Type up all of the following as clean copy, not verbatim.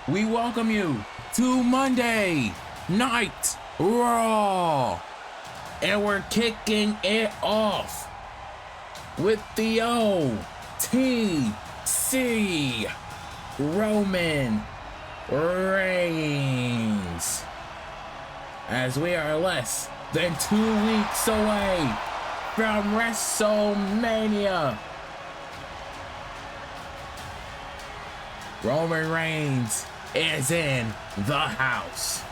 we welcome you to Monday Night Raw. And we're kicking it off with the OTC Roman Reigns, as we are less than 2 weeks away from Wrestlemania. Roman Reigns is in the house.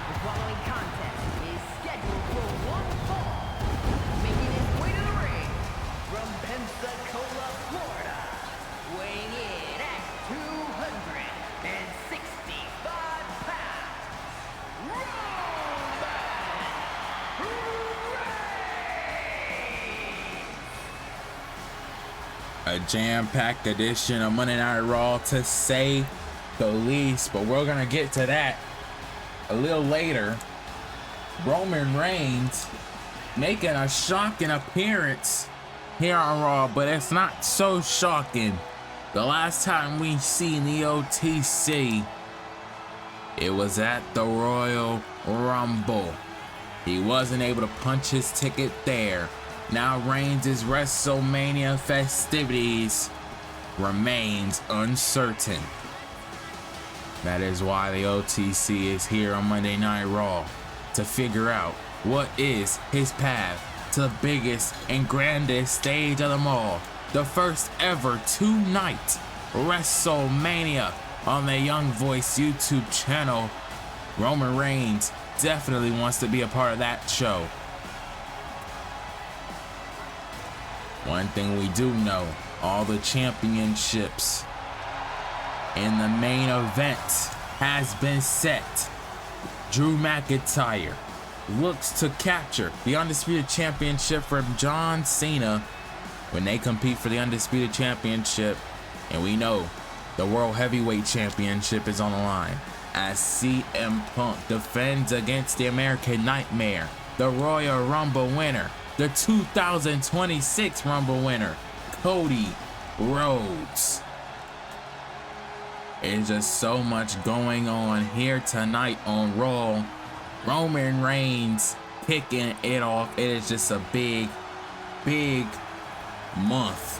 The following contest is scheduled for one fall. Making his way to the ring from Pensacola, Florida, weighing in at 265 pounds, A jam-packed edition of Monday Night Raw, to say the least, but we're gonna get to that a little later. Roman Reigns making a shocking appearance here on Raw, but it's not so shocking. The last time we seen the OTC, it was at the Royal Rumble. He wasn't able to punch his ticket there. Now Reigns' WrestleMania festivities remains uncertain. That is why the OTC is here on Monday Night Raw, to figure out what is his path to the biggest and grandest stage of them all, the first ever 2-night WrestleMania on the Young Voice YouTube channel. Roman Reigns definitely wants to be a part of that show. One thing we do know, all the championships in the main event has been set. Drew McIntyre looks to capture the Undisputed Championship from John Cena when they compete for the Undisputed Championship. And we know the World Heavyweight Championship is on the line as CM Punk defends against the American Nightmare, the Royal Rumble winner, the 2026 Rumble winner, Cody Rhodes. There's just so much going on here tonight on Raw. Roman Reigns kicking it off. It is just a big month.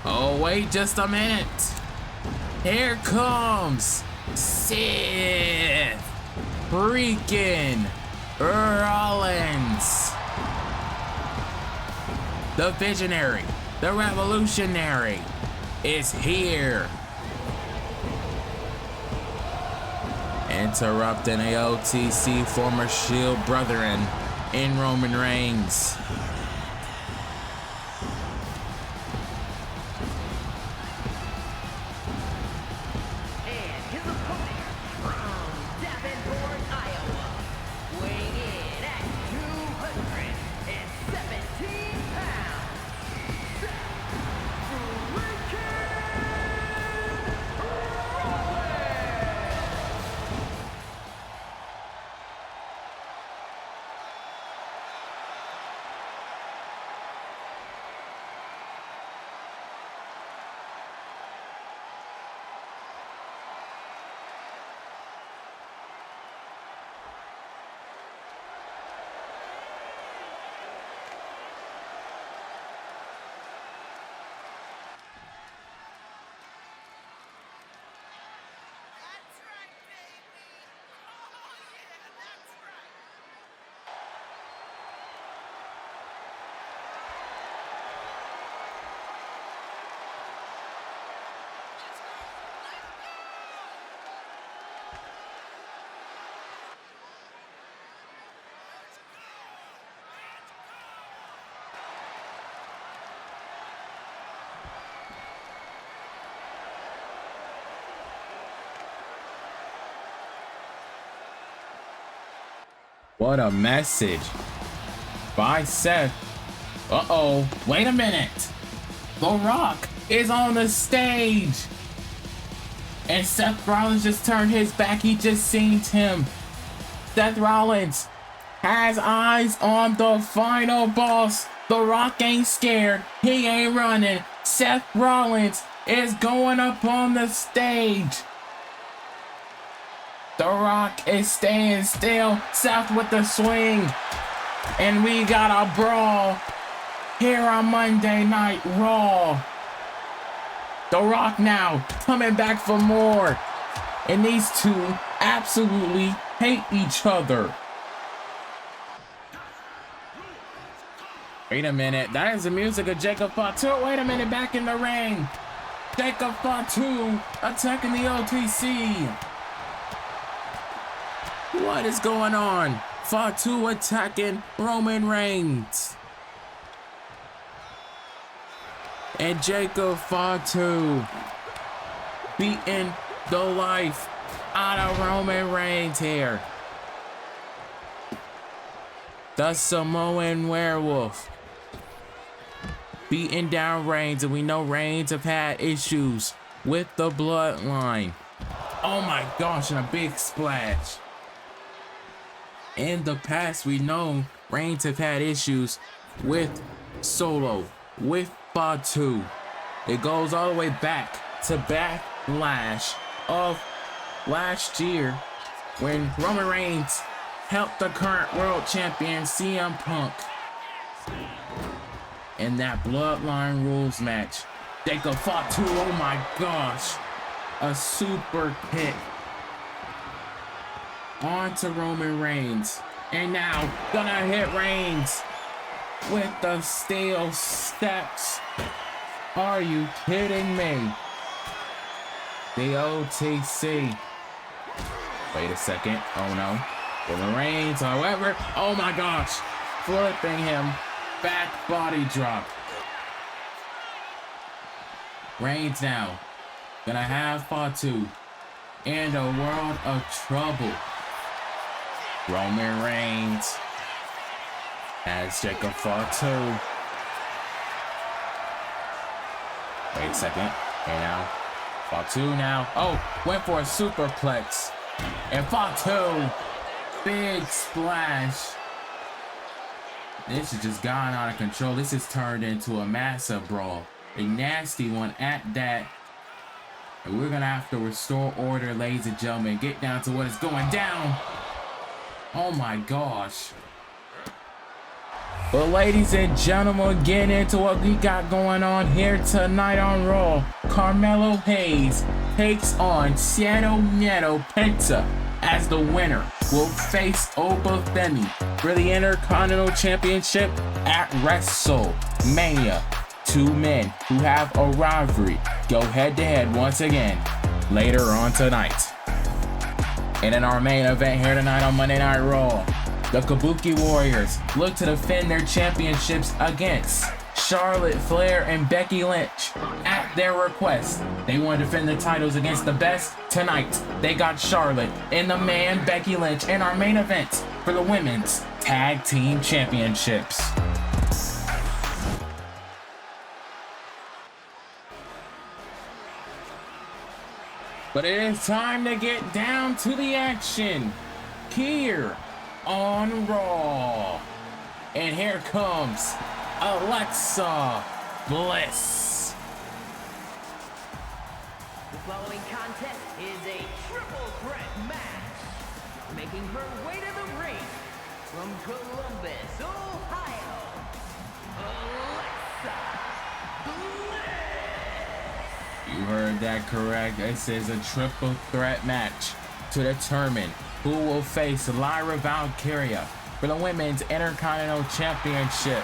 Oh, wait just a minute. Here comes Seth freaking Rollins. The visionary, the revolutionary is here. Interrupting the OTC former Shield brethren in Roman Reigns. What a message by Seth. Uh-oh, wait a minute. The Rock is on the stage. And Seth Rollins just turned his back. He just seen him. Seth Rollins has eyes on the final boss. The Rock ain't scared. He ain't running. Seth Rollins is going up on the stage. The Rock is staying still. Seth with the swing. And we got a brawl here on Monday Night Raw. The Rock now coming back for more. And these two absolutely hate each other. Wait a minute, that is the music of Jacob Fatu. Wait a minute, back in the ring. Jacob Fatu attacking the OTC. What is going on? Fatu attacking Roman Reigns. And Jacob Fatu beating the life out of Roman Reigns here. The Samoan Werewolf beating down Reigns, and we know Reigns have had issues with the bloodline. Oh my gosh, and a big splash. In the past, we know Reigns have had issues with Solo, with Fatu. It goes all the way back to Backlash of last year when Roman Reigns helped the current world champion CM Punk in that Bloodline Rules match. Jacob Fatu, oh my gosh, a super kick onto Roman Reigns, and now gonna hit Reigns with the steel steps. Are you kidding me? The OTC. Wait a second. Oh no. Roman Reigns, however, oh my gosh, flipping him. Back body drop. Reigns now gonna have Fatu in a world of trouble. Roman Reigns has Jacob Fatu. Wait a second. And now Fatu now. Oh, went for a superplex. And Fatu. Big splash. This has just gone out of control. This has turned into a massive brawl. A nasty one at that. And we're going to have to restore order, ladies and gentlemen. Get down to what is going down. Oh my gosh. But ladies and gentlemen, getting into what we got going on here tonight on Raw. Carmelo Hayes takes on Penta as the winner will face Femi for the Intercontinental Championship at Wrestlemania. Two men who have a rivalry go head to head once again later on tonight. And in our main event here tonight on Monday Night Raw, the Kabuki Warriors look to defend their championships against Charlotte Flair and Becky Lynch. At their request, they want to defend the titles against the best. Tonight, they got Charlotte and the man Becky Lynch in our main event for the Women's Tag Team Championships. But it is time to get down to the action here on Raw. And here comes Alexa Bliss. The following contest is a triple threat match. Making her way to the ring from Columbus, Ohio, Alexa Bliss. You heard that correct. This is a triple threat match to determine who will face Lyra Valkyria for the Women's Intercontinental Championship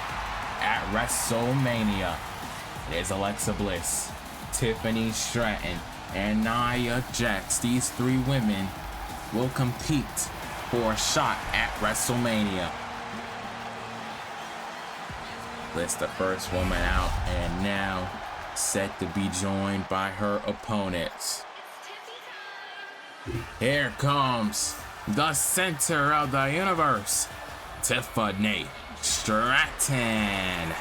at Wrestlemania. It is Alexa Bliss, Tiffany Stratton, and Nia Jax. These three women will compete for a shot at Wrestlemania. Bliss, the first woman out, and now set to be joined by her opponents. Here comes the center of the universe, Tiffany Stratton.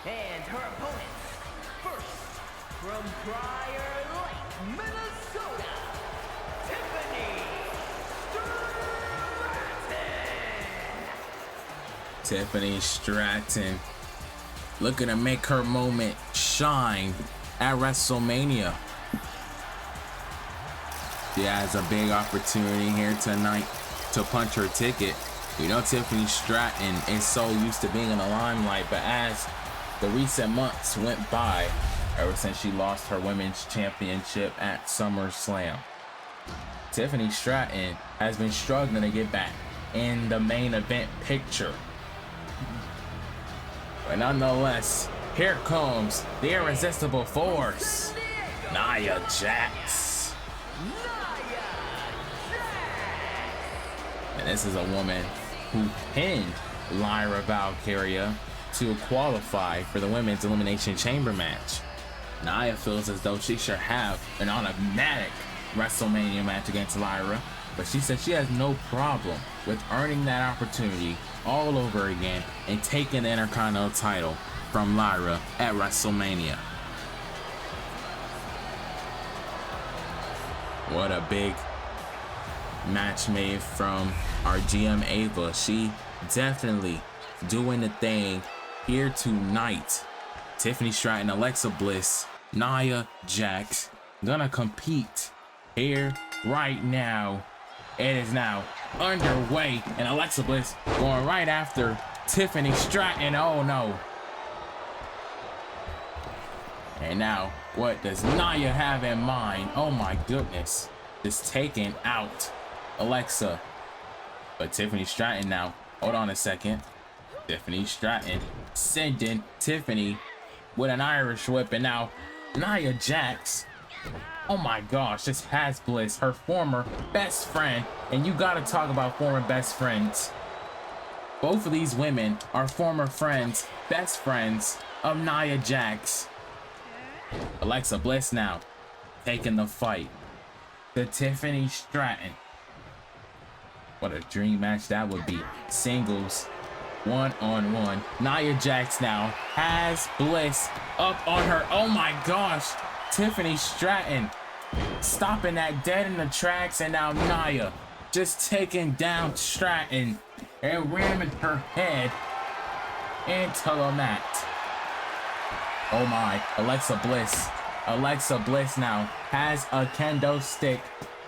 And her opponents, first, from Prior Lake, Minnesota, Tiffany Stratton. Tiffany Stratton looking to make her moment shine at WrestleMania. She has a big opportunity here tonight to punch her ticket. You know, Tiffany Stratton is so used to being in the limelight, but as the recent months went by, ever since she lost her women's championship at SummerSlam, Tiffany Stratton has been struggling to get back in the main event picture. But nonetheless, here comes the irresistible force, Nia Jax. And this is a woman who pinned Lyra Valkyria to qualify for the Women's Elimination Chamber match. Nia feels as though she should have an automatic WrestleMania match against Lyra, but she said she has no problem with earning that opportunity all over again and taking the Intercontinental title from Lyra at WrestleMania. What a big match made from our GM Ava. She definitely doing the thing here tonight. Tiffany Stratton, Alexa Bliss, Nia Jax gonna compete here right now. It is now underway, and Alexa Bliss going right after Tiffany Stratton. Oh no. And now, what does Nia have in mind? Oh my goodness. Just taking out Alexa. But Tiffany Stratton now, hold on a second. Tiffany Stratton sending Tiffany with an Irish whip, and now Nia Jax, oh my gosh, this has Bliss, her former best friend, and you gotta talk about former best friends. Both of these women are former friends, best friends of Nia Jax. Alexa Bliss now taking the fight to Tiffany Stratton. What a dream match that would be. Singles, one-on-one. Nia Jax now has Bliss up on her. Oh my gosh. Tiffany Stratton stopping that dead in the tracks, and now Nia just taking down Stratton and ramming her head into the mat. Oh my, Alexa Bliss now has a kendo stick.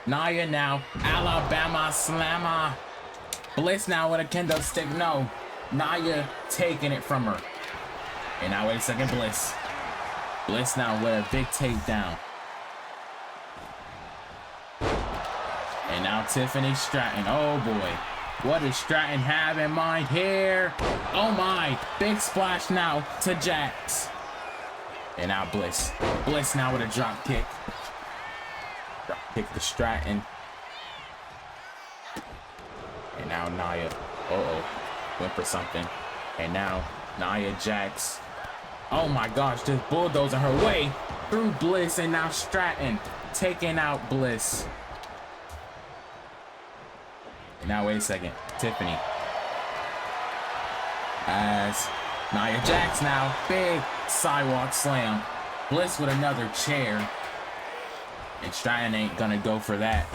Nia now, Alabama Slammer. Bliss now with a kendo stick. No, Nia taking it from her. And now wait a second, Bliss now with a big takedown. And now Tiffany Stratton. Oh boy, what does Stratton have in mind here? Oh my, big splash now to Jax. And now Bliss now with a drop kick. Drop kick to Stratton. And now Nia, went for something. And now Nia Jax, oh my gosh, just bulldozing her way through Bliss, and now Stratton taking out Bliss. And now wait a second, Tiffany as Nia Jax now, big sidewalk slam. Bliss with another chair. And Stratton ain't gonna go for that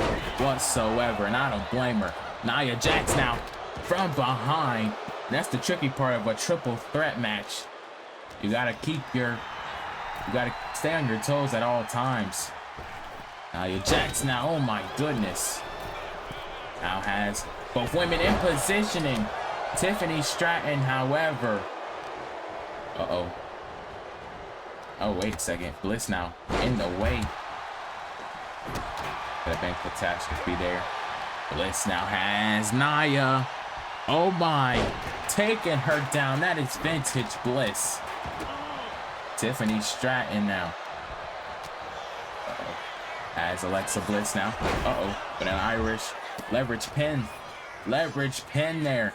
whatsoever, and I don't blame her. Nia Jax now from behind. That's the tricky part of a triple threat match. You gotta stay on your toes at all times. Nia Jax now, oh my goodness. Now has both women in positioning. Tiffany Stratton, however. Oh, wait a second. Bliss now in the way. Could have been catastrophe there. Bliss now has Nia. Oh my, taking her down. That is vintage Bliss. Tiffany Stratton now. As Alexa Bliss now. Uh-oh. But an Irish leverage pin. Leverage pin there.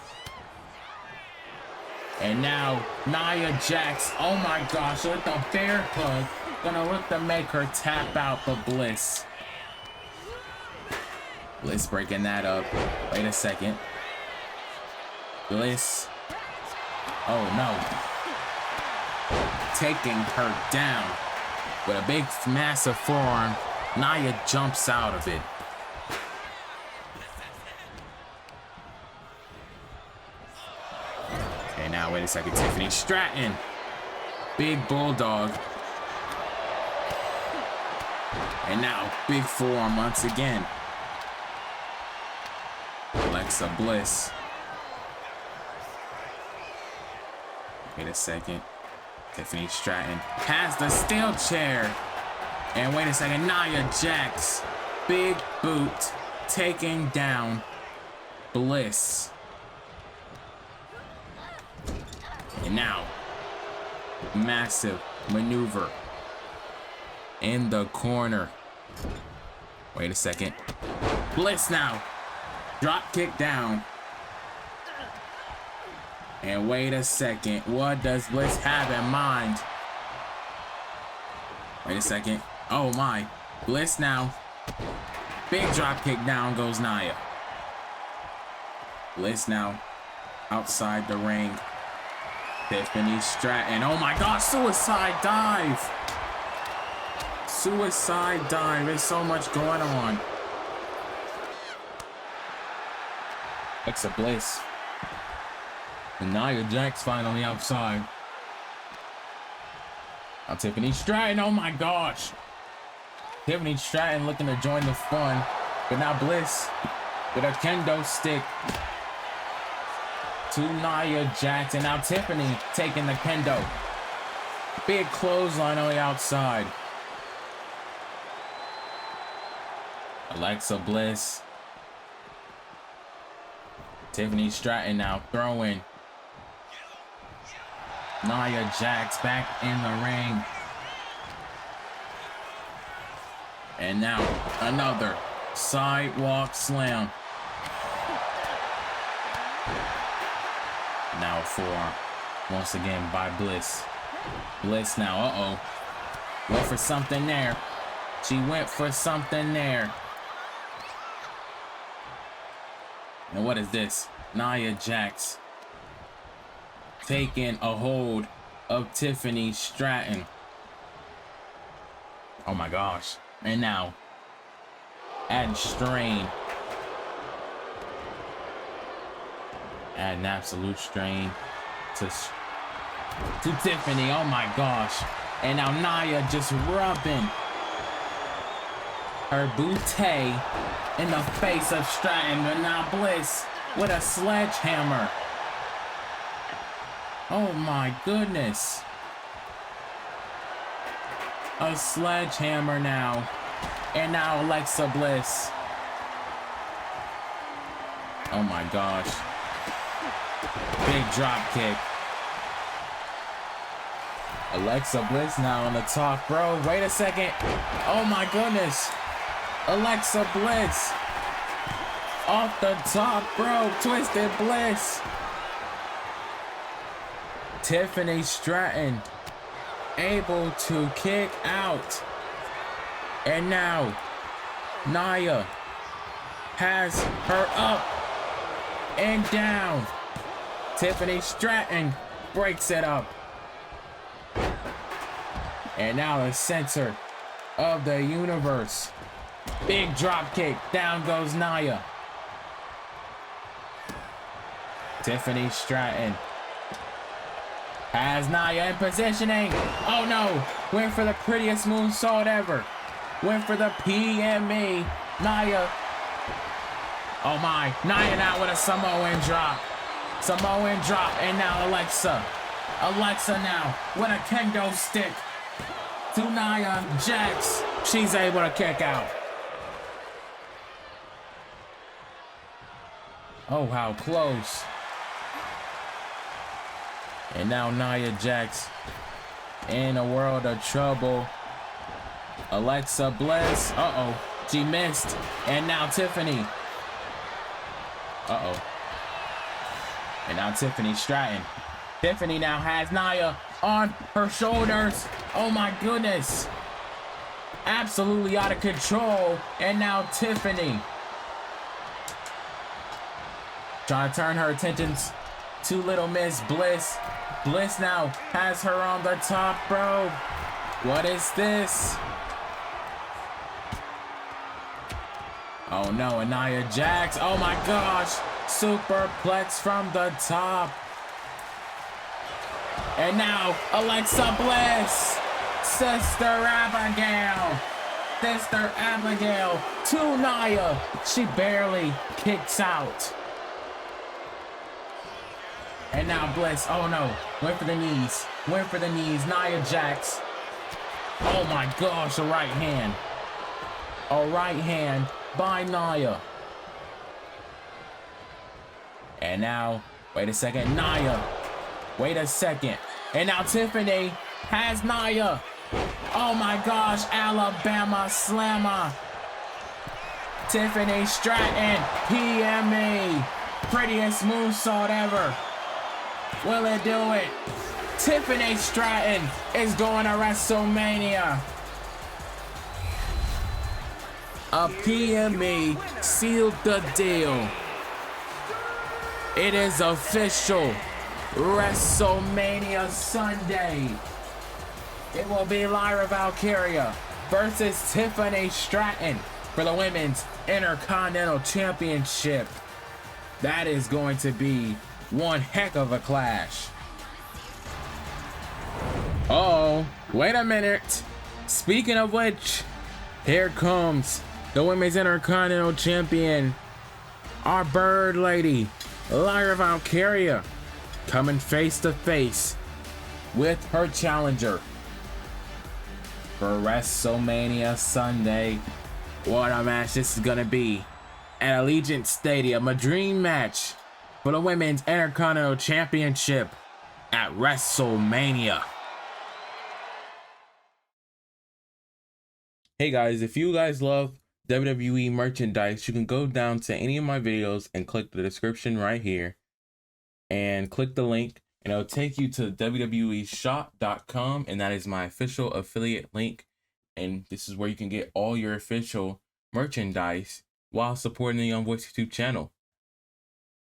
And now Nia Jax. Oh my gosh. With the bear hug. Gonna look to make her tap out, but Bliss. Bliss breaking that up. Wait a second. Bliss. Oh no. Taking her down with a big massive forearm. Nia jumps out of it. Okay, now wait a second. Tiffany Stratton. Big bulldog. And now big forearm once again. Alexa Bliss. Wait a second. Tiffany Stratton has the steel chair. And wait a second, Nia Jax. Big boot taking down Bliss. And now, massive maneuver in the corner. Wait a second. Bliss now. Drop kick down. And wait a second. What does Bliss have in mind? Wait a second. Oh my. Bliss now. Big drop kick down goes Nia. Bliss now. Outside the ring. Tiffany Stratton. Oh my gosh. Suicide dive. Suicide dive. There's so much going on. Alexa Bliss. And Nia Jax finally outside. Now Tiffany Stratton. Oh my gosh. Tiffany Stratton looking to join the fun. But now Bliss with a kendo stick to Nia Jax. And now Tiffany taking the kendo. Big clothesline on the outside. Alexa Bliss. Tiffany Stratton now throwing Nia Jax back in the ring. And now another sidewalk slam. Now a forearm once again by Bliss. Bliss now, uh-oh. Went for something there. She went for something there. And what is this? Nia Jax taking a hold of Tiffany Stratton. Oh my gosh. And now, add strain. Add an absolute strain to Tiffany. Oh my gosh. And now Nia just rubbing her bootay in the face of Stratton. But now Bliss with a sledgehammer. Oh my goodness. A sledgehammer now. And now Alexa Bliss. Oh my gosh. Big drop kick. Alexa Bliss now on the top, bro. Wait a second. Oh my goodness. Alexa Bliss. Off the top, bro. Twisted Bliss. Tiffany Stratton able to kick out. And now Nia has her up and down. Tiffany Stratton breaks it up. And now the center of the universe. Big drop kick. Down goes Nia. Tiffany Stratton has Nia in positioning. Oh no. Went for the prettiest moonsault ever. Went for the PME. Nia. Oh my. Nia now with a Samoan drop. Samoan drop. And now Alexa. Alexa now with a kendo stick to Nia Jax. She's able to kick out. Oh, how close. And now Nia Jax in a world of trouble. Alexa Bliss. Uh-oh. She missed. And now Tiffany. Uh-oh. And now Tiffany Stratton. Tiffany now has Nia on her shoulders. Oh my goodness. Absolutely out of control. And now Tiffany trying to turn her attentions to Little Miss Bliss. Bliss now has her on the top rope. What is this? Oh no, and Nia Jax. Oh my gosh. Superplex from the top. And now Alexa Bliss. Sister Abigail. Sister Abigail to Nia. She barely kicks out. And now Bliss. Oh no. Went for the knees. Went for the knees. Nia Jax. Oh my gosh. A right hand. A right hand by Nia. And now, wait a second, Nia. Wait a second. And now Tiffany has Nia. Oh my gosh, Alabama Slammer. Tiffany Stratton, PME. Prettiest moonsault ever. Will it do it? Tiffany Stratton is going to WrestleMania. A PME sealed the deal. It is official. WrestleMania Sunday. It will be Lyra Valkyria versus Tiffany Stratton for the Women's Intercontinental Championship. That is going to be one heck of a clash. Oh, wait a minute. Speaking of which, here comes the Women's Intercontinental Champion, our Bird Lady, Lyra Valkyria, coming face to face with her challenger for WrestleMania Sunday. What a match this is gonna be at Allegiant Stadium, a dream match for the Women's Intercontinental Championship at WrestleMania. Hey guys, if you guys love WWE merchandise, you can go down to any of my videos and click the description right here and click the link, and it'll take you to WWEshop.com, and that is my official affiliate link. And this is where you can get all your official merchandise while supporting the Young Voice YouTube channel.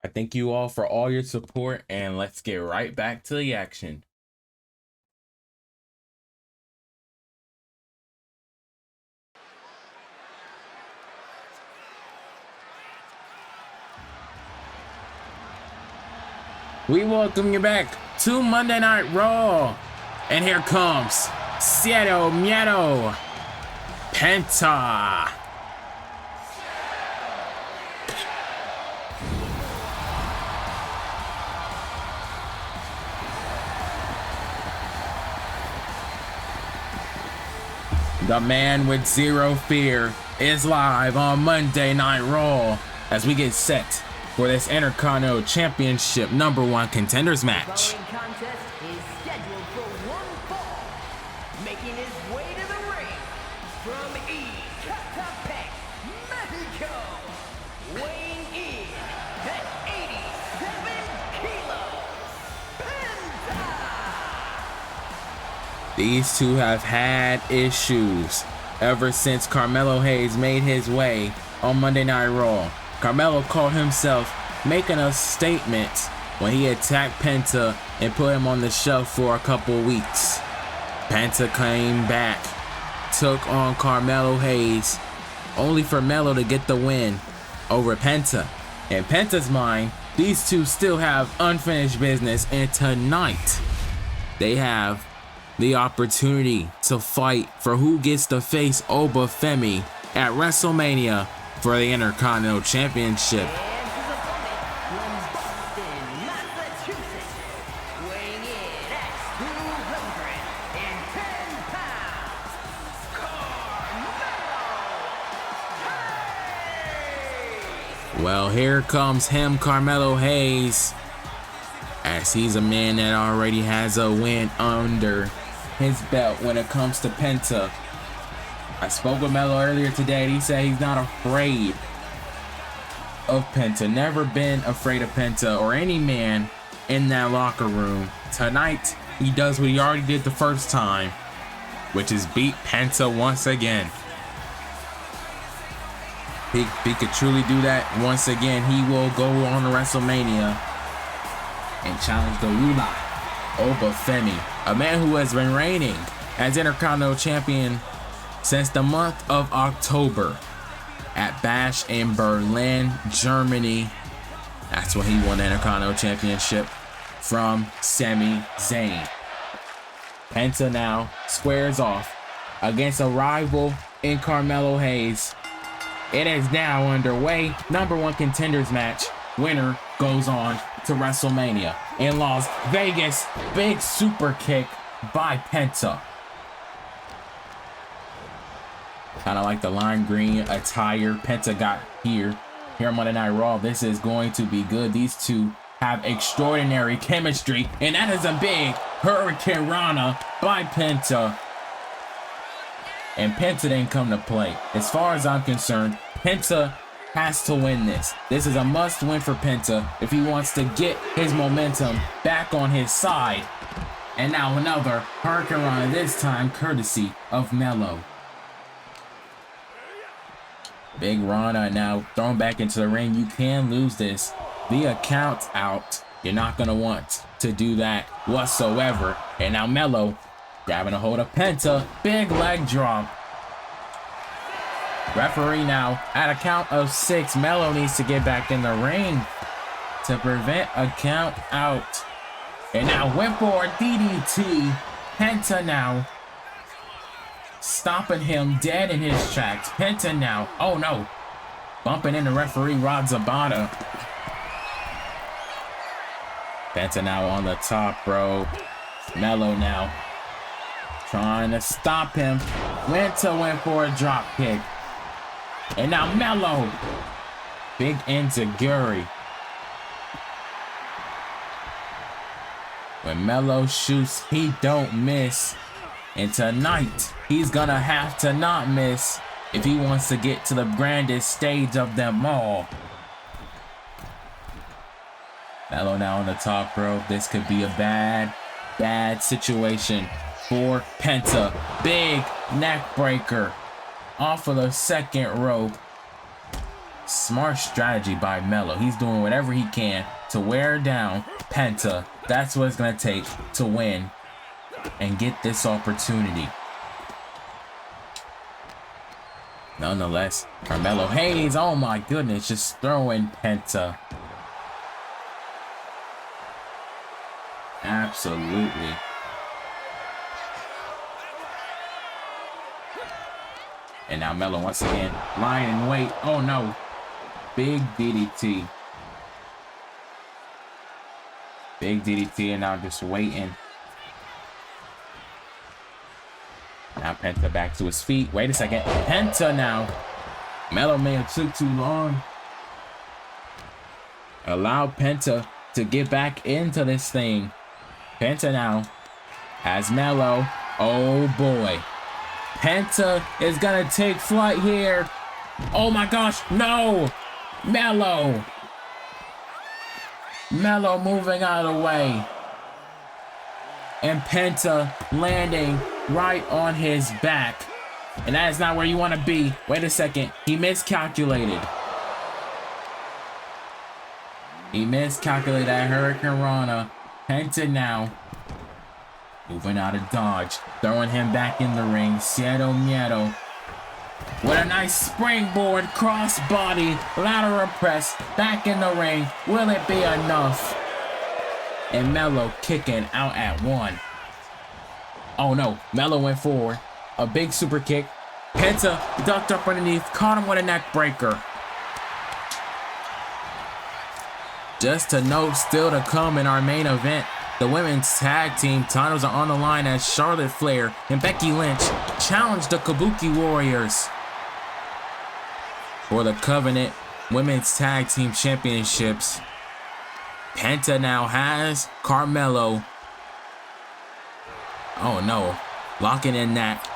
I thank you all for all your support, and let's get right back to the action. We welcome you back to Monday Night Raw. And here comes Cero Miedo, Penta. The man with zero fear is live on Monday Night Raw as we get set for this Intercontinental Championship #1 contenders match. The following contest is scheduled for one fall. Making his way to the ring from Ecatepec, Mexico, weighing in at 87 kilos, Penta. These two have had issues ever since Carmelo Hayes made his way on Monday Night Raw. Carmelo called himself making a statement when he attacked Penta and put him on the shelf for a couple weeks. Penta came back, took on Carmelo Hayes, only for Melo to get the win over Penta. In Penta's mind, these two still have unfinished business, and tonight they have the opportunity to fight for who gets to face Oba Femi at WrestleMania for the Intercontinental Championship. And his opponent from Boston, Massachusetts, weighing in at 210 pounds, Carmelo Hayes. Well, here comes him, Carmelo Hayes, as he's a man that already has a win under his belt when it comes to Penta. I spoke with Melo earlier today, and he said he's not afraid of Penta. Never been afraid of Penta or any man in that locker room. Tonight, he does what he already did the first time, which is beat Penta once again. He could truly do that once again. He will go on to WrestleMania and challenge the ruler over Femi, a man who has been reigning as Intercontinental Champion since the month of October at Bash in Berlin, Germany. That's when he won the Intercontinental Championship from Sami Zayn. Penta now squares off against a rival in Carmelo Hayes. It is now underway. Number 1 contenders match. Winner goes on to WrestleMania in Las Vegas. Big super kick by Penta. Kind of like the lime green attire Penta got here on Monday Night Raw. This is going to be good. These two have extraordinary chemistry, and that is a big Hurricane Rana by Penta. And Penta didn't come to play. As far as I'm concerned, Penta has to win this. This is a must win for Penta if he wants to get his momentum back on his side. And now another Hurricane Rana, this time courtesy of Melo. Big Rana now thrown back into the ring. You can lose this via count out. You're not going to want to do that whatsoever. And now Melo grabbing a hold of Penta. Big leg drop. Referee now at a count of 6. Melo needs to get back in the ring to prevent a count out. And now went for a DDT. Penta now stopping him dead in his tracks. Penta now, oh no, bumping into referee Rod Zabata. Penta now on the top, bro. Melo now trying to stop him. Penta went for a drop kick. And now Melo. Big enziguri. When Melo shoots, he don't miss. And tonight, he's gonna have to not miss if he wants to get to the grandest stage of them all. Melo now on the top rope. This could be a bad situation for Penta. Big neck breaker off of the second rope. Smart strategy by Melo. He's doing whatever he can to wear down Penta. That's what it's gonna take to win and get this opportunity. Nonetheless, Carmelo Hayes, oh my goodness, just throwing Penta. Absolutely. And now Melo once again lying in wait. Oh no. Big DDT. Big DDT, and now just waiting. Now Penta back to his feet. Wait a second. Penta now. Melo may have took too long. Allow Penta to get back into this thing. Penta now has Melo. Oh boy. Penta is gonna take flight here. Oh my gosh, no! Melo! Melo moving out of the way. And Penta landing right on his back. And that is not where you want to be. Wait a second. He miscalculated. He miscalculated that Hurricane Rana. Penta now moving out of dodge. Throwing him back in the ring. Ciedo Miedo. With a nice springboard, crossbody, lateral press, back in the ring. Will it be enough? And Melo kicking out at 1. Oh no, Melo went forward. A big super kick. Penta ducked up underneath, caught him with a neck breaker. Just to note, still to come in our main event, the women's tag team titles are on the line as Charlotte Flair and Becky Lynch challenge the Kabuki Warriors for the Covenant Women's Tag Team Championships. Penta now has Carmelo. Oh no, locking in that.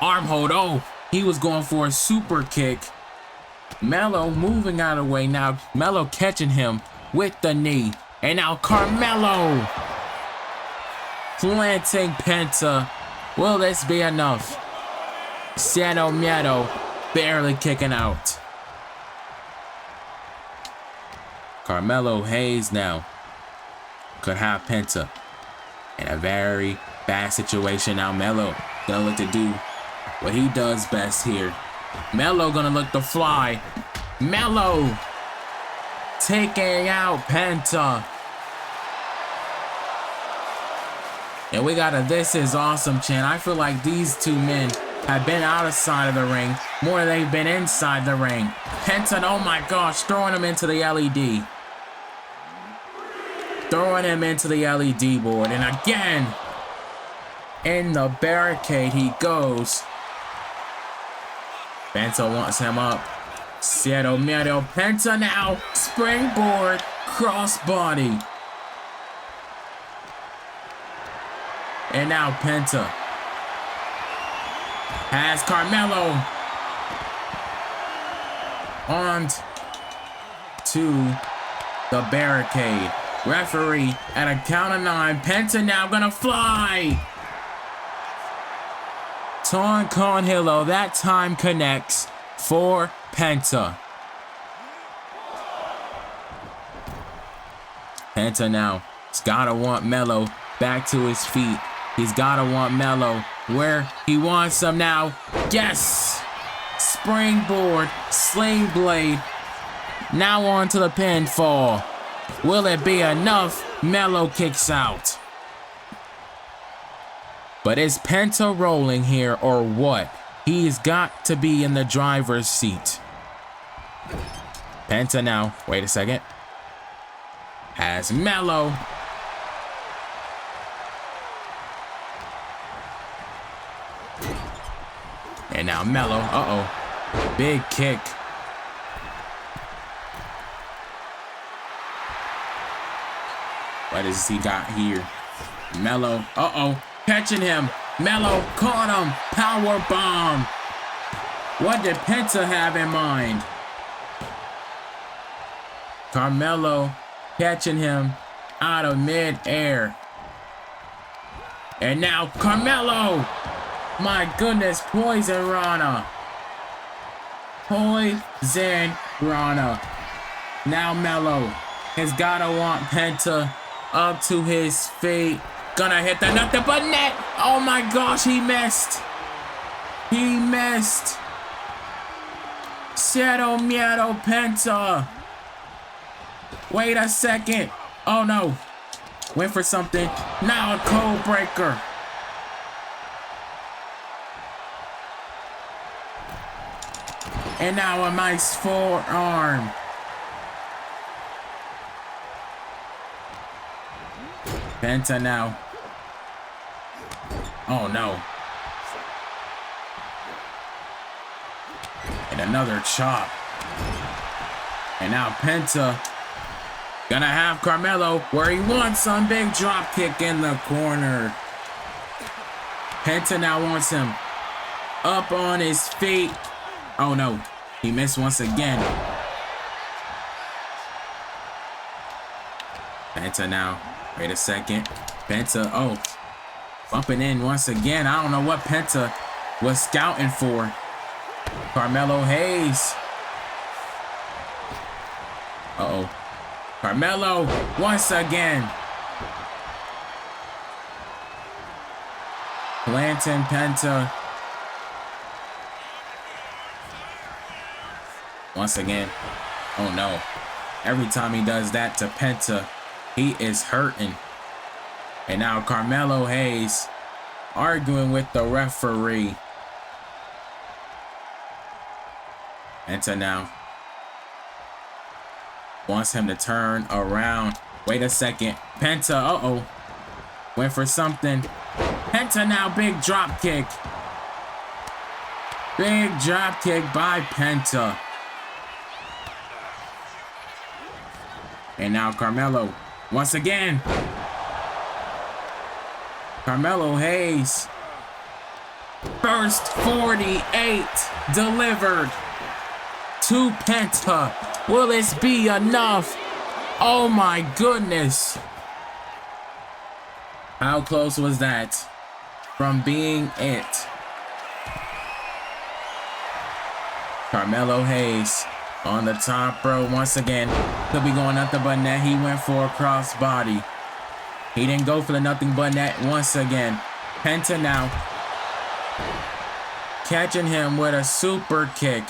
Arm hold. Oh, he was going for a super kick. Melo moving out of the way now. Melo catching him with the knee. And now Carmelo planting Penta. Will this be enough? Shoutout barely kicking out. Carmelo Hayes now could have Penta in a very bad situation. Now Melo gonna look to do what he does best here. Melo gonna look to fly. Melo taking out Penta. And we got a "This is awesome" chant. I feel like these two men have been outside of the ring more than they've been inside the ring. Penta, oh my gosh, throwing him into the LED. Throwing him into the LED board. And again, in the barricade he goes. Penta wants him up. Shoutout Penta now. Springboard crossbody. And now Penta has Carmelo on to the barricade. Referee at a count of 9. Penta now gonna fly. Ton Conhilo that time connects for Penta. Penta now has gotta want Melo back to his feet. He's gotta want Melo where he wants him now. Yes! Springboard, sling blade. Now on to the pinfall. Will it be enough? Melo kicks out. But is Penta rolling here or what? He's got to be in the driver's seat. Penta now, wait a second, has Melo. And now Melo, big kick. What has he got here? Melo, catching him. Melo caught him. Power bomb. What did Penta have in mind? Carmelo catching him out of mid-air. And now Carmelo. My goodness, Poison Rana. Poison Rana. Now Melo has gotta want Penta up to his feet. Gonna hit the nothing but net. Oh my gosh, he missed. He missed. Shoutout Penta. Wait a second. Oh no. Went for something. Now a code breaker. And now a nice forearm. Penta now. Oh no. And another chop. And now Penta gonna have Carmelo where he wants some. Big drop kick in the corner. Penta now wants him up on his feet. Oh no, he missed once again. Penta now, wait a second. Penta, bumping in once again. I don't know what Penta was scouting for. Carmelo Hayes. Carmelo once again. Planting Penta. Once again. Oh no. Every time he does that to Penta, he is hurting. And now Carmelo Hayes arguing with the referee. Penta now wants him to turn around. Wait a second. Penta, went for something. Penta now, big drop kick. Big drop kick by Penta. And now Carmelo, once again. Carmelo Hayes. first 48 delivered to Penta. Will this be enough? Oh my goodness. How close was that from being it? Carmelo Hayes on the top row once again. Could be going nothing but net. He went for a crossbody. He didn't go for the nothing but net once again. Penta now catching him with a super kick.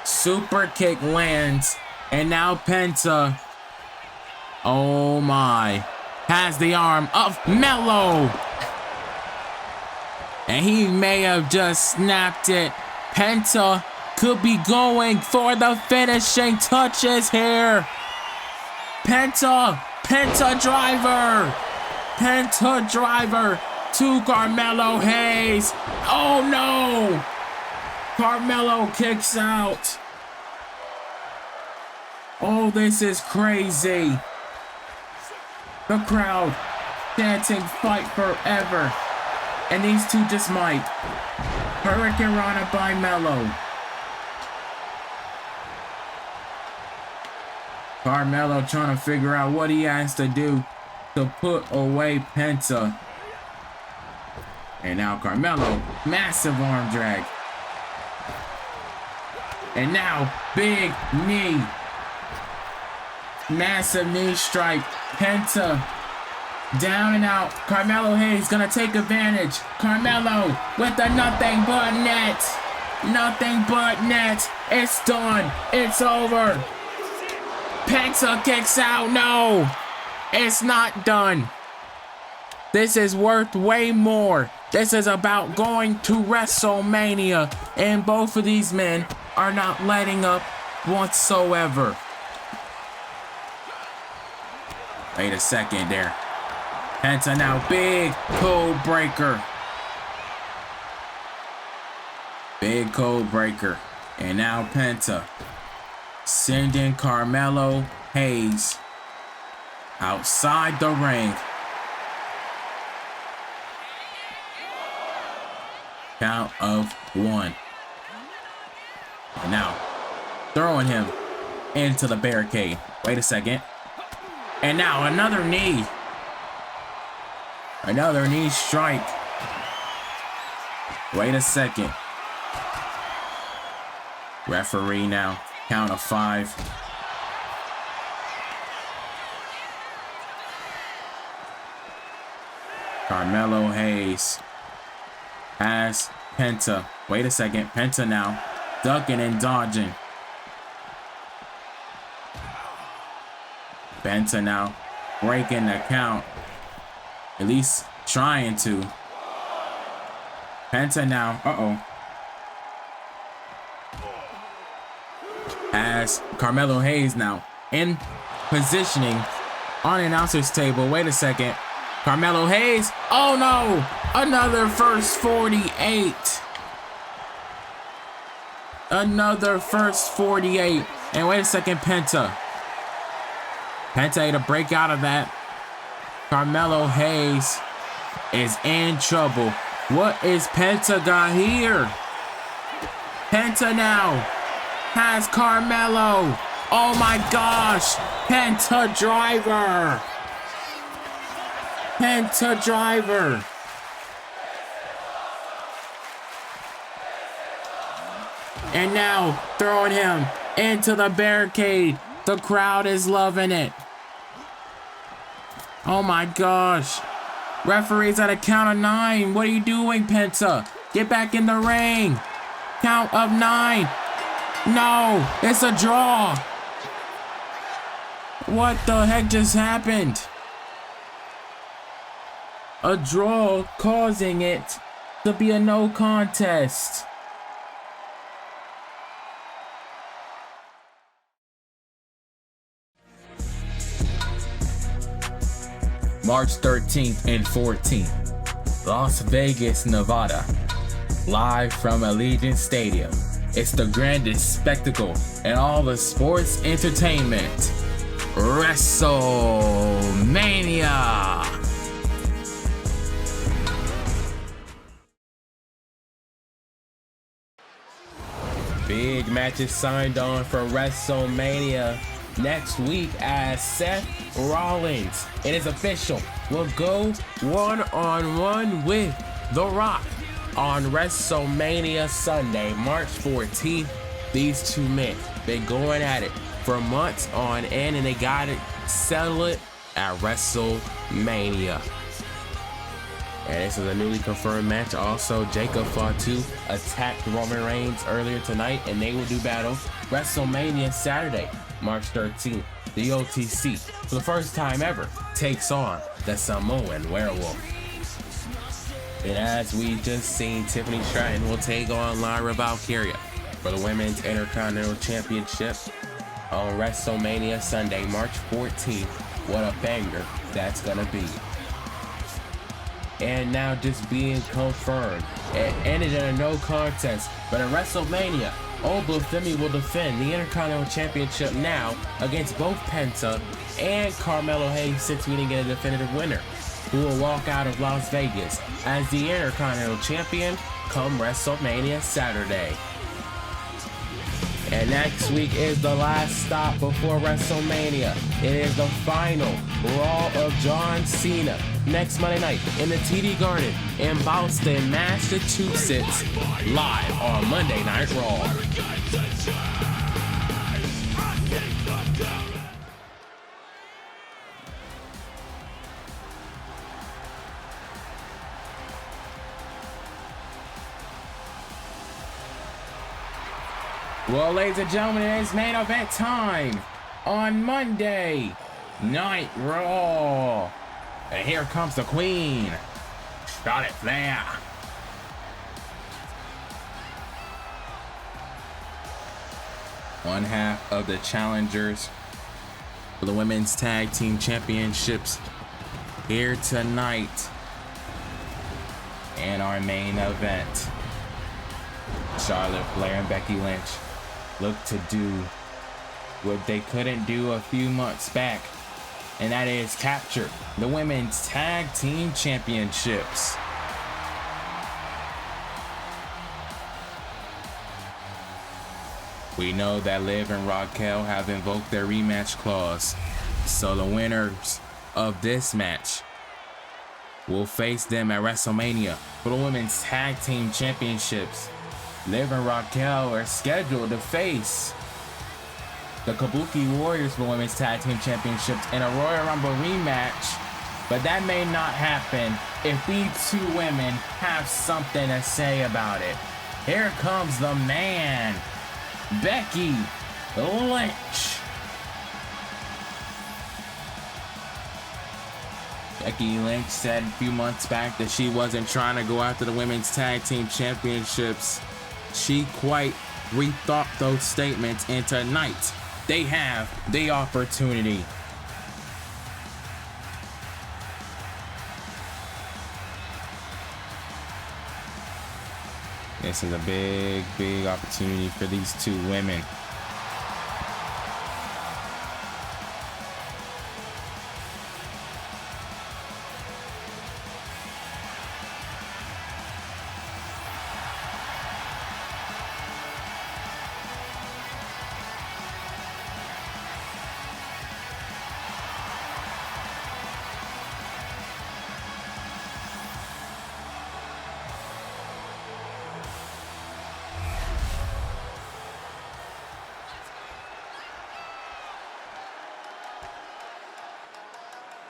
Super kick lands. And now Penta, oh my, has the arm of Melo. And he may have just snapped it. Penta could be going for the finishing touches here. Penta driver to Carmelo Hayes. Oh no! Carmelo kicks out. Oh, this is crazy. The crowd chanting fight forever. And these two just might. Hurricane Rana by Melo. Carmelo trying to figure out what he has to do to put away Penta. And now Carmelo, massive arm drag. And now, big knee. Massive knee strike. Penta down and out. Carmelo Hayes gonna take advantage. Carmelo with the nothing but net. Nothing but net. It's done. It's over. Penta kicks out. No, it's not done. This is worth way more. This is about going to WrestleMania, and both of these men are not letting up whatsoever. Wait a second there. Penta now, big code breaker. Big code breaker. And now Penta sending Carmelo Hayes outside the ring. Count of 1. And now throwing him into the barricade. Wait a second. And now another knee. Another knee strike. Wait a second. Referee now. Count of 5. Carmelo Hayes has Penta. Wait a second. Penta now ducking and dodging. Penta now breaking the count. At least trying to. Penta now. Has Carmelo Hayes now in positioning on the announcer's table. Wait a second. Carmelo Hayes. Oh no! Another first 48. Another first 48. And wait a second, Penta. Penta able to break out of that. Carmelo Hayes is in trouble. What is Penta got here? Penta now has Carmelo. Oh my gosh. Penta driver. Penta driver. And now throwing him into the barricade. The crowd is loving it. Oh my gosh. Referee's at a count of 9. What are you doing, Penta? Get back in the ring. Count of 9. No, it's a draw. What the heck just happened? A draw causing it to be a no contest. March 13th and 14th, Las Vegas, Nevada. Live from Allegiant Stadium. It's the grandest spectacle in all the sports entertainment. WrestleMania. matches signed on for WrestleMania next week as Seth Rollins, it is official, will go one-on-one with The Rock on WrestleMania Sunday, March 14th. These two men been going at it for months on end, and they got it settled at WrestleMania. And this is a newly confirmed match. Also, Jacob Fatu attacked Roman Reigns earlier tonight, and they will do battle WrestleMania Saturday, March 13th. The OTC, for the first time ever, takes on the Samoan Werewolf. And as we just seen, Tiffany Stratton will take on Lyra Valkyria for the Women's Intercontinental Championship on WrestleMania Sunday, March 14th. What a banger that's gonna be. And now just being confirmed, it ended in a no contest, but at WrestleMania, Femi will defend the Intercontinental Championship now against both Penta and Carmelo Hayes, since we didn't get a definitive winner, who will walk out of Las Vegas as the Intercontinental Champion come WrestleMania Saturday. And next week is the last stop before WrestleMania. It is the final Raw of John Cena next Monday night in the TD Garden in Boston, Massachusetts, live on Monday Night Raw. Well, ladies and gentlemen, it is main event time on Monday Night Raw. And here comes the Queen, Charlotte Flair. One half of the challengers for the Women's Tag Team Championships here tonight in our main event. Charlotte Flair and Becky Lynch look to do what they couldn't do a few months back, and that is capture the Women's Tag Team Championships. We know that Liv and Raquel have invoked their rematch clause, so the winners of this match will face them at WrestleMania for the Women's Tag Team Championships. Liv and Raquel are scheduled to face the Kabuki Warriors for Women's Tag Team Championships in a Royal Rumble rematch, but that may not happen if these two women have something to say about it. Here comes the man, Becky Lynch. Becky Lynch said a few months back that she wasn't trying to go after the Women's Tag Team Championships. She quite rethought those statements, and tonight they have the opportunity. This is a big opportunity for these two women.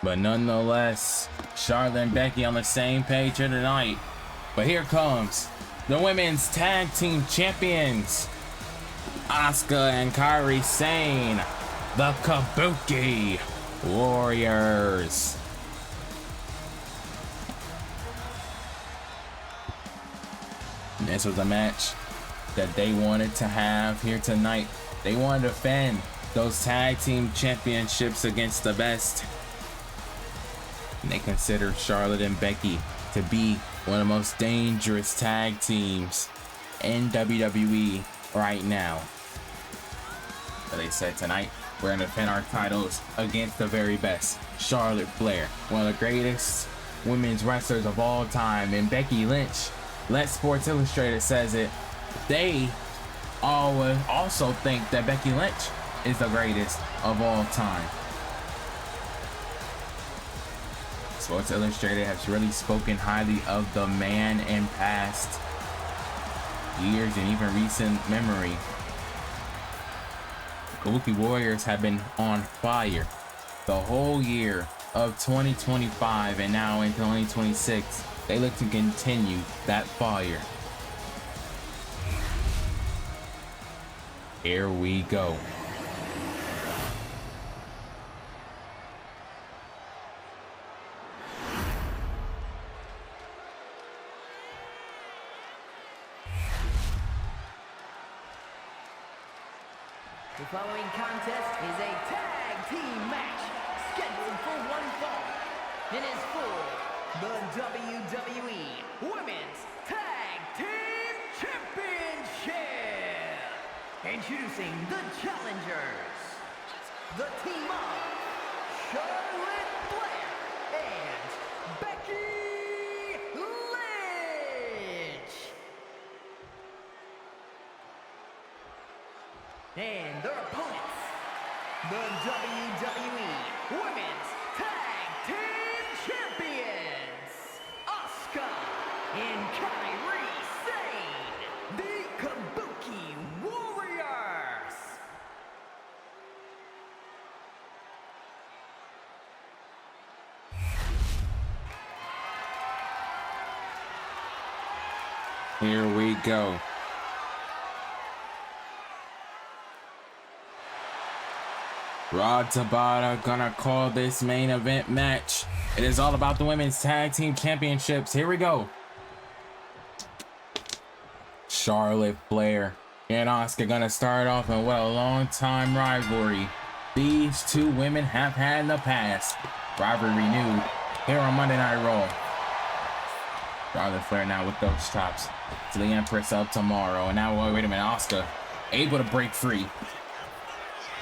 But nonetheless, Charlotte and Becky on the same page here tonight. But here comes the Women's Tag Team Champions, Asuka and Kairi Sane, the Kabuki Warriors. This was a match that they wanted to have here tonight. They wanted to defend those tag team championships against the best. And they consider Charlotte and Becky to be one of the most dangerous tag teams in WWE right now. But they said tonight, we're going to defend our titles against the very best. Charlotte Flair, one of the greatest women's wrestlers of all time, and Becky Lynch. Let Sports Illustrated says it. They also think that Becky Lynch is the greatest of all time. Sports Illustrated has really spoken highly of the man in past years and even recent memory. Kabuki Warriors have been on fire the whole year of 2025, and now in 2026 they look to continue that fire. Here we go. The following contest is a tag team match scheduled for one fall and is for the WWE Women's Tag Team Championship. Introducing the challengers, the team of Charlotte, Flair, and Becky Lynch. And their opponents, the WWE Women's Tag Team Champions, Asuka and Kairi Sane, the Kabuki Warriors. Here we go. Rod Tabata gonna call this main event match. It is all about the Women's Tag Team Championships. Here we go. Charlotte Flair and Asuka gonna start off in what a long time rivalry these two women have had in the past. Rivalry renewed here on Monday Night Raw. Charlotte Flair now with those chops to the Empress of Tomorrow. And now, wait a minute, Asuka able to break free.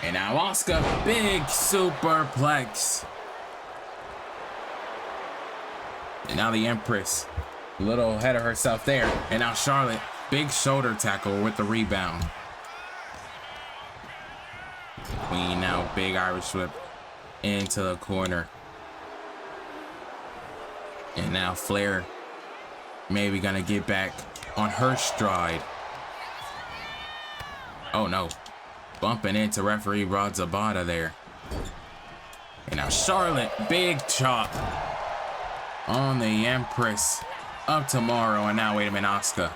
And now Asuka, big superplex. And now the Empress, a little ahead of herself there. And now Charlotte, big shoulder tackle with the rebound. Queen now, big Irish whip into the corner. And now Flair maybe gonna get back on her stride. Oh no. Bumping into referee Rod Zabata there. And now Charlotte, big chop on the Empress of Tomorrow. And now, wait a minute, Asuka.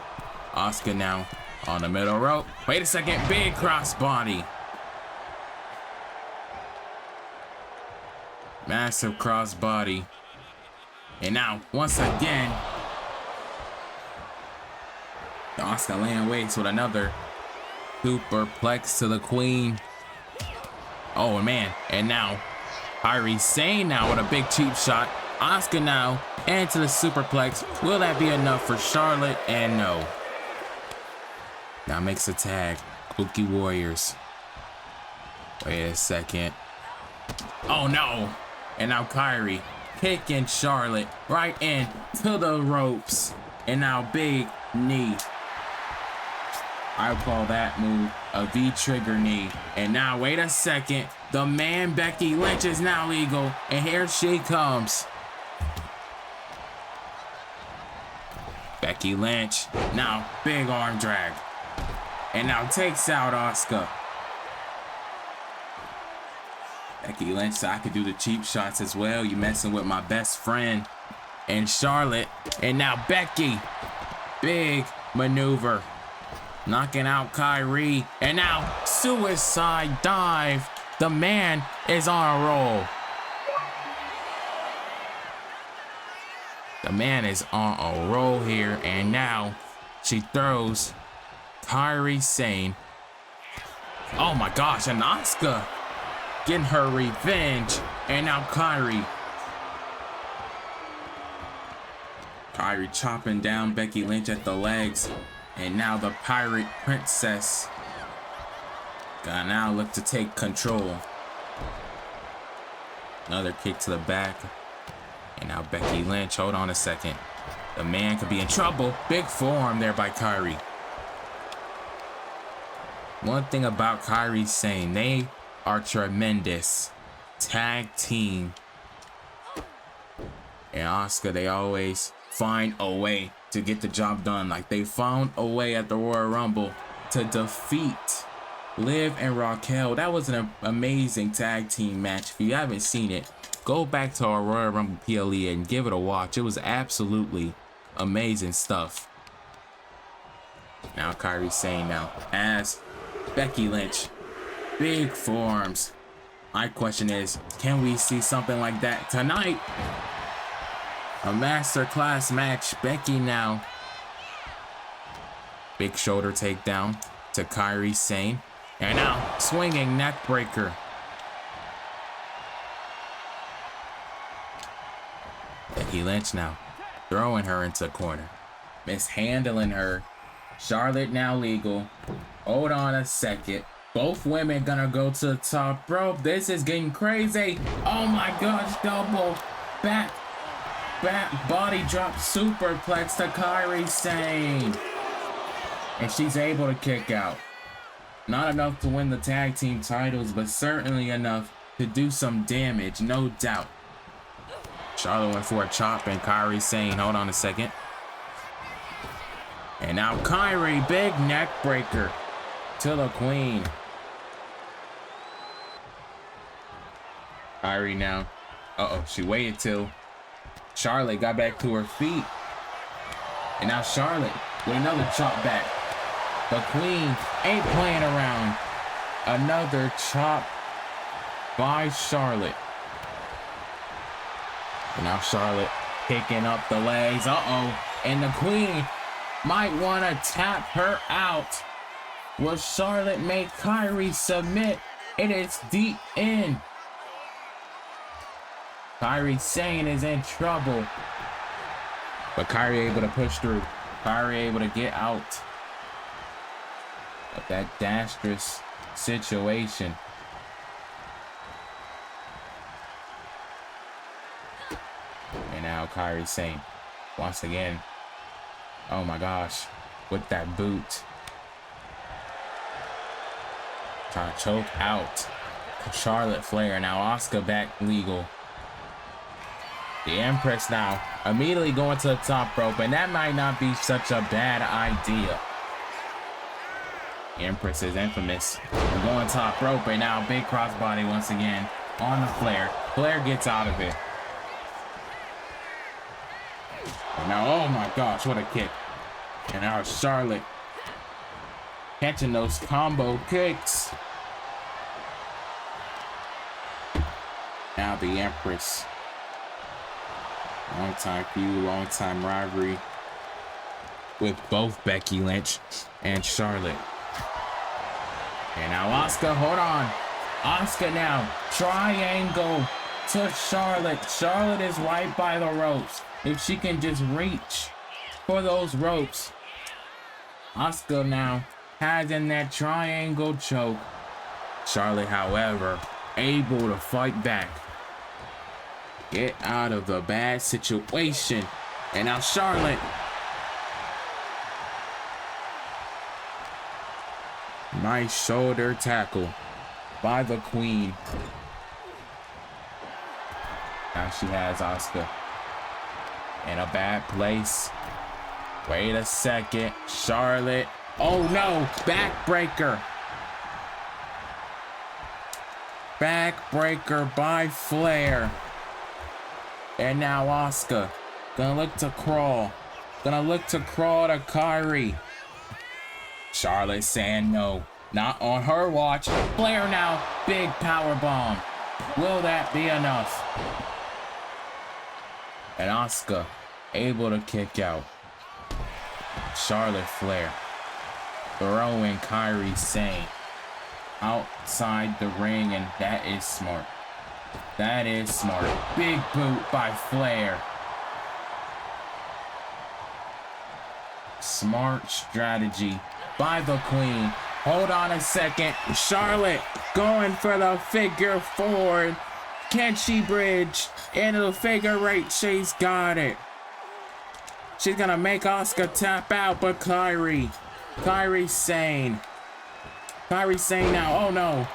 Asuka now on the middle rope. Wait a second, big crossbody. Massive crossbody. And now, once again, Asuka laying waste with another superplex to the Queen. Oh man, and now Kairi Sane now with a big cheap shot. Asuka now into the superplex. Will that be enough for Charlotte? And no. Now makes a tag. Kabuki Warriors. Wait a second. Oh no. And now Kairi kicking Charlotte right in to the ropes. And now big knee. I call that move a V-trigger knee. And now, wait a second. The man Becky Lynch is now legal. And here she comes. Becky Lynch. Now, big arm drag. And now takes out Asuka. Becky Lynch said I could do the cheap shots as well. You messing with my best friend. And Charlotte. And now Becky. Big maneuver. Knocking out Kairi. And now suicide dive. The man is on a roll. The man is on a roll here. And now she throws Kairi Sane. Oh my gosh. And Asuka getting her revenge. And now Kairi. Kairi chopping down Becky Lynch at the legs. And now the Pirate Princess gonna now look to take control. Another kick to the back. And now Becky Lynch, hold on a second. The man could be in trouble. Big forearm there by Kairi. One thing about Kairi Sane, they are tremendous tag team. And Asuka, they always find a way to get the job done. Like they found a way at the Royal Rumble to defeat Liv and Raquel. That was an amazing tag team match. If you haven't seen it, go back to our Royal Rumble PLE and give it a watch. It was absolutely amazing stuff. Now Kairi Sane now as Becky Lynch. Big forearms. My question is, can we see something like that tonight? A masterclass match. Becky now. Big shoulder takedown to Kairi Sane. And now swinging neck breaker. Becky Lynch now throwing her into the corner. Mishandling her. Charlotte now legal. Hold on a second. Both women gonna go to the top rope. This is getting crazy. Oh my gosh, double back body drop superplex to Kairi Sane. And she's able to kick out. Not enough to win the tag team titles, but certainly enough to do some damage, no doubt. Charlotte went for a chop and Kairi Sane, hold on a second. And now Kairi, big neck breaker to the queen. Kairi now. She waited till Charlotte got back to her feet. And now Charlotte with another chop back. The queen ain't playing around. Another chop by Charlotte. And now Charlotte picking up the legs. And the queen might want to tap her out. Will Charlotte make Kairi submit? It is deep in. Kairi Sane is in trouble. But Kairi able to push through. Kairi able to get out of that disastrous situation. And now Kairi Sane once again. Oh my gosh, with that boot. Trying to choke out Charlotte Flair. Now Asuka back legal. The Empress now immediately going to the top rope, and that might not be such a bad idea. The Empress is infamous. We're going top rope, and now big crossbody once again on the Flair. Flair gets out of it. And now, oh my gosh, what a kick. And now Charlotte catching those combo kicks. Now the Empress. Long time feud, long time rivalry with both Becky Lynch and Charlotte. And now Asuka, hold on. Asuka now, triangle to Charlotte. Charlotte is right by the ropes. If she can just reach for those ropes. Asuka now has in that triangle choke. Charlotte, however, able to fight back. Get out of the bad situation. And now Charlotte. Nice shoulder tackle by the queen. Now she has Asuka in a bad place. Wait a second. Charlotte. Oh no, backbreaker. Backbreaker by Flair. And now Asuka gonna look to crawl. Gonna look to crawl to Kairi. Charlotte saying no, not on her watch. Flair now, big power bomb. Will that be enough? And Asuka able to kick out. Charlotte Flair throwing Kairi Sane outside the ring, and that is smart. That is smart. Big boot by Flair. Smart strategy by the queen. Hold on a second. Charlotte going for the figure four. Can she bridge into the figure eight? She's got it. She's gonna make Asuka tap out, but Kairi Sane Kairi Sane now. Oh no.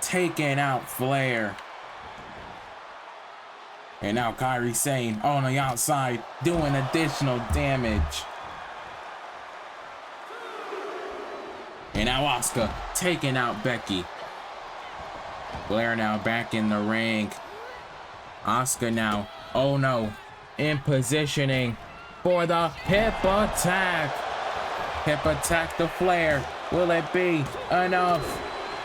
Taking out Flair. And now Kairi Sane on the outside doing additional damage. And now Asuka taking out Becky. Flair now back in the ring. Asuka now, oh no, in positioning for the hip attack. Hip attack to Flair. Will it be enough?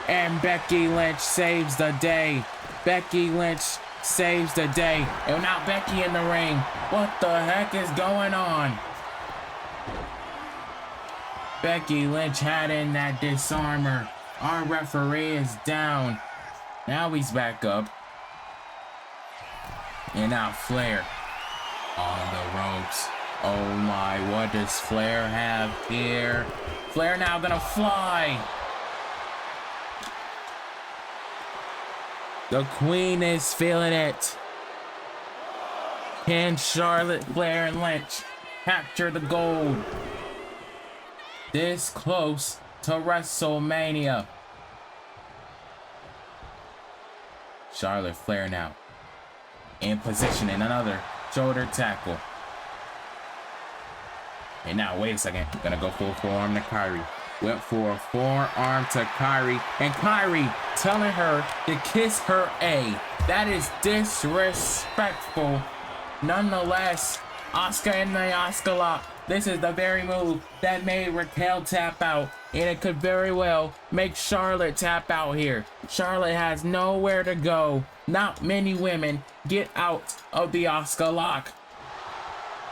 And Becky Lynch saves the day. Becky Lynch saves the day. And now Becky in the ring. What the heck is going on? Becky Lynch had in that disarmer. Our referee is down. Now he's back up. And now Flair on the ropes. Oh my, what does Flair have here? Flair now gonna fly. The Queen is feeling it. Can Charlotte, Flair, and Lynch capture the gold? This close to WrestleMania. Charlotte Flair now in position in another shoulder tackle. And now, wait a second. Gonna go full forearm to Kairi. Went for a forearm to Kairi. And Kairi telling her to kiss her A. That is disrespectful. Nonetheless, Asuka in the Asuka lock. This is the very move that made Raquel tap out. And it could very well make Charlotte tap out here. Charlotte has nowhere to go. Not many women get out of the Asuka lock.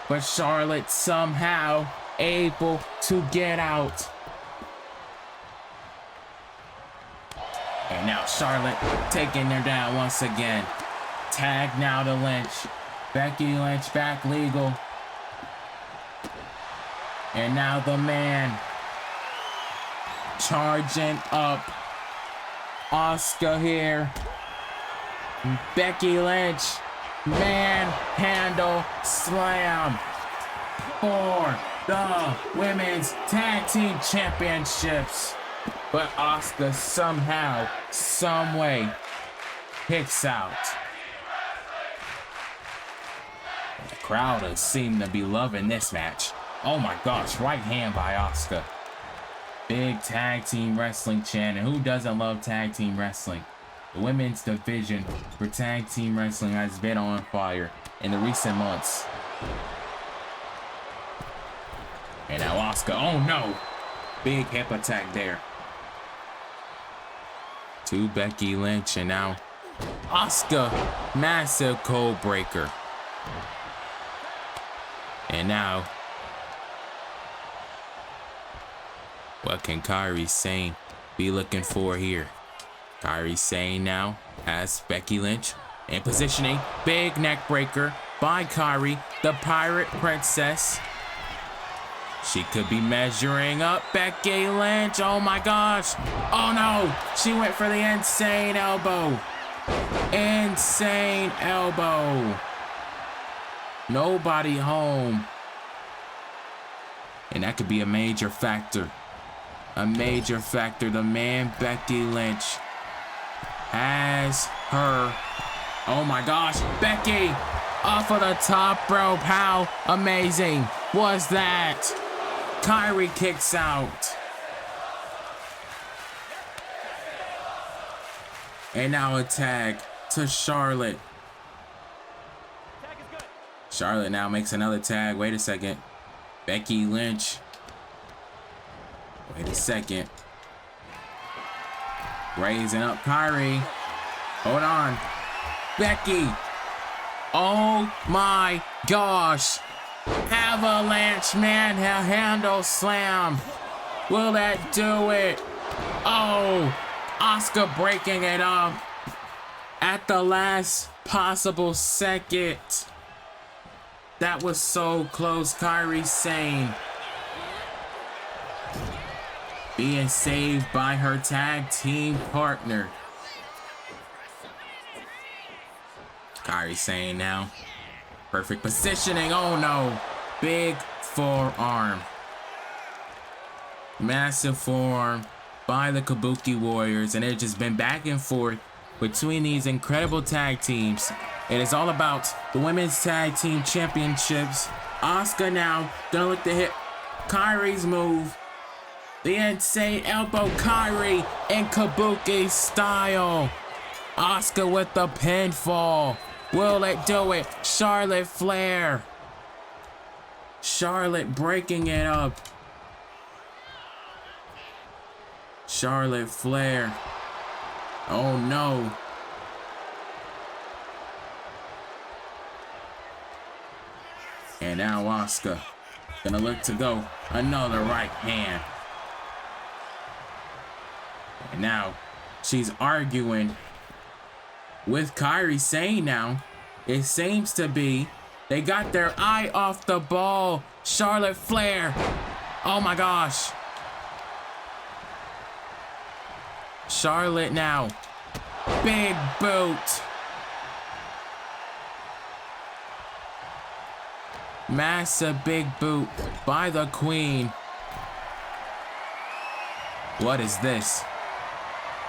But Charlotte somehow able to get out. And now Charlotte taking her down once again. Tag now to Lynch. Becky Lynch back legal. And now the man charging up. Asuka here. Becky Lynch. Manhandle slam for the Women's Tag Team Championships. But Asuka somehow, someway, kicks out. The crowd seem to be loving this match. Oh my gosh, right hand by Asuka. Big tag team wrestling chant, and who doesn't love tag team wrestling? The women's division for tag team wrestling has been on fire in the recent months. And now Asuka, oh no! Big hip attack there. To Becky Lynch, and now Asuka, massive code breaker. And now, what can Kairi Sane be looking for here? Kairi Sane now has Becky Lynch in positioning. Big neck breaker by Kairi, the Pirate Princess. She could be measuring up. Becky Lynch, oh my gosh. Oh no, she went for the insane elbow. Insane elbow. Nobody home. And that could be a major factor. A major factor. The man Becky Lynch has her. Oh my gosh, Becky off of the top rope. How amazing was that? Kairi kicks out. And now a tag to Charlotte. Charlotte now makes another tag. Wait a second. Becky Lynch. Wait a second. Raising up Kairi. Hold on. Becky. Oh my gosh. Avalanche manhandle slam. Will that do it? Oh, Asuka breaking it up at the last possible second. That was so close. Kairi Sane being saved by her tag team partner. Kairi Sane now. Perfect positioning. Oh no. Big forearm. Massive forearm by the Kabuki Warriors, and it's just been back and forth between these incredible tag teams. It is all about the women's tag team championships. Asuka now gonna look to hit Kairi's move. The insane elbow Kairi in Kabuki style. Asuka with the pinfall. Will it do it? Charlotte Flair. Charlotte breaking it up. Charlotte Flair. Oh no. And now Asuka gonna look to go another right hand. And now she's arguing with Kairi Sane now. It seems to be they got their eye off the ball. Charlotte Flair. Oh my gosh. Charlotte now. Big boot. Massive big boot by the Queen. What is this?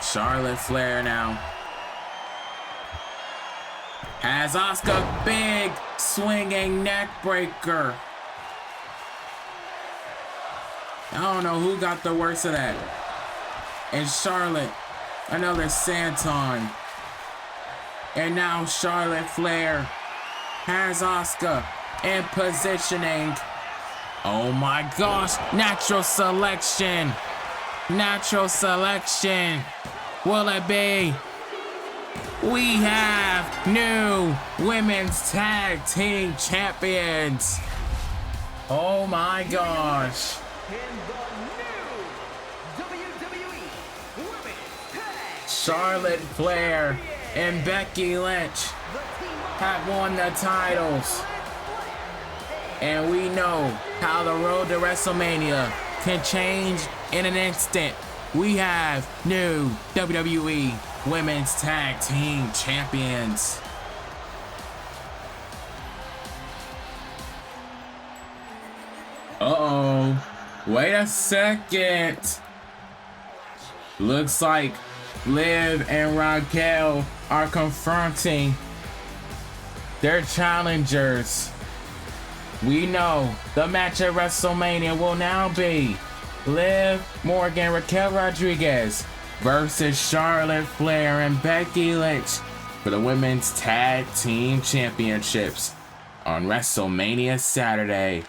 Charlotte Flair now has Asuka. Big swinging neck breaker. I don't know who got the worst of that. And Charlotte, another senton. And now Charlotte Flair has Asuka in positioning. Oh my gosh, natural selection. Natural selection. Will it be? We have new women's tag team champions. Oh my gosh. Charlotte Flair and Becky Lynch have won the titles. And we know how the road to WrestleMania can change in an instant. We have new WWE Women's Tag Team Champions. Uh-oh. Wait a second. Looks like Liv and Raquel are confronting their challengers. We know the match at WrestleMania will now be Liv Morgan, Raquel Rodriguez versus Charlotte Flair and Becky Lynch for the Women's Tag Team Championships on WrestleMania Saturday.